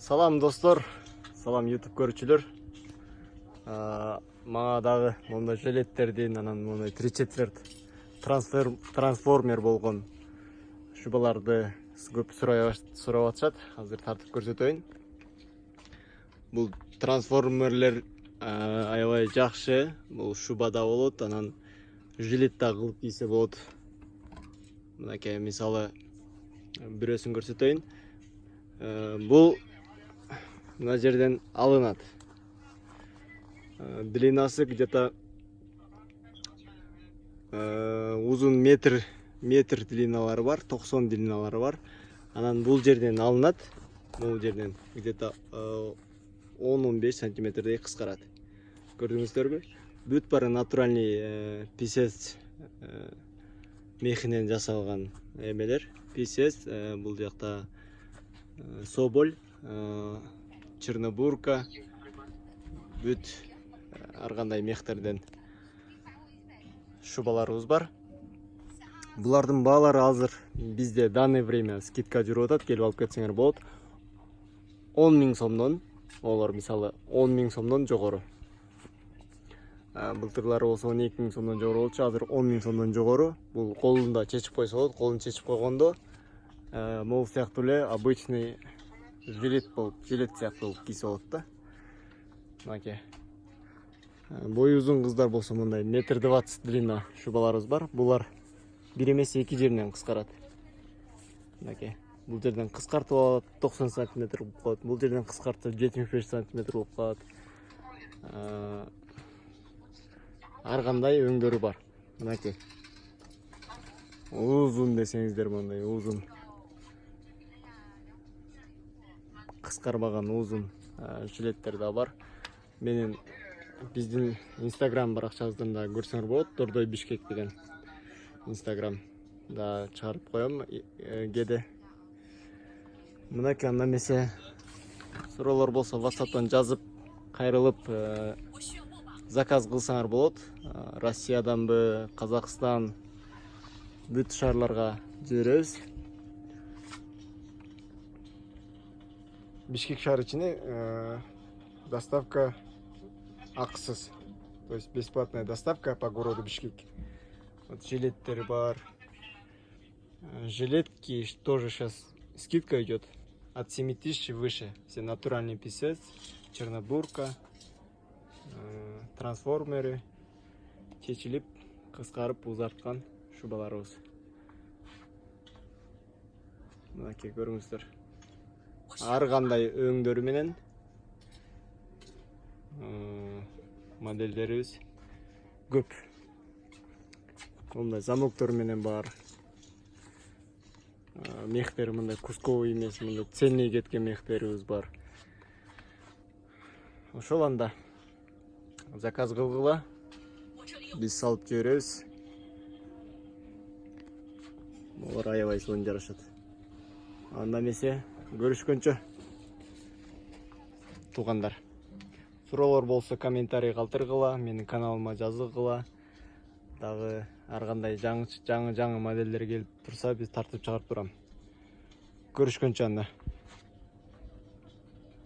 Салам достор, салам YouTube көрүүчүлөр. Мага дагы мондай жилеттердин, анан мондай 3/4 трансформер болгон шубаларды көп сурап атышат. Азыр тартып көрсөтөйүн. Бул трансформерлер аябай жакшы. Бул шубада болот, анан жилет да кылып кийсе болот. Мынакей мисалы бирөөсүн көрсөтөйүн. Бул мына жерден алынат. Длинасы где-то узун метр длиналары бар, 90 длиналары бар. Анан бул жерден алынат. Бул жерден где-то 10-15 сантиметрдей кыскарат. Көрдүңүздөрбү? Бүт бары натуральный писец мехинен жасалган эмелер. Писец бул жакта соболь, чернобурка, бүт ар кандай мехтерден шубаларыбыз бар. Булардын баалары азыр бизде данный время скидка жүрүп атат, келип алып кетсеңер болот. 10 000 сомдон, олар мисалы 10 000 сомдон жогору. Былтырлары болсо 12 000 сомдон жогору болчу, азыр 10 000 сомдон жогору. Бул колунда чечип койсо болот, колун чечип койгондо могул сыяктуу эле обычный жилет сыяктуу болуп кийсе болот да. Мынакей. Бою узун кыздар болсо мындай 1,20 м длина шубаларыбыз бар. Булар бир эмес эки жеринен кыскарат. Мынакей. Бул жерден кыскартып алат, 90 сантиметр болуп калат. Бул жерден кыскартып 75 сантиметр болуп калат. Ар кандай өңдөрү бар. Мынакей. Узун десеңиздер мындай узун. Кыскарбаган узун жилеттер да бар. Менин биздин Instagram баракчабыздан да көрсөңөр болот. Дордой Бишкек деген Instagram да чыгарып коем кээде. Мынакей, анда эмесе суроолор болсо WhatsApp'тан жазып, кайрылып заказ кылсаңар болот. Россияданбы, Казакстан, бүт шаарларга жиберебиз. Бишкек шаар ичине доставка акысыз. То есть бесплатная доставка по городу Бишкек. Вот жилеттер бар. Жилетки тоже сейчас скидка идет от 7000 выше. Все натуральный писец, чернобурка, трансформеры, чечилип, кыскарып узарткан шубаларыбыз. Мынакей көрүңүздөр. Ар кандай өңдөрү менен модельдерибиз көп. Мындай замоктор менен бар. Мехтер мындай кусковый эмес, мындай цельный кеткен мехтерибиз бар. Ошол анда заказ кылгыла, биз салып жиберебиз. Булар аябай сонун жарашат. Анда эмесе көрүшкөнчө туугандар. Суроолор болсо комментарий калтыргыла, менин каналыма жазгыла. Дагы ар кандай жаңы модельдер келип турса, биз тартып чыгарып турам. Көрүшкөнчө анда.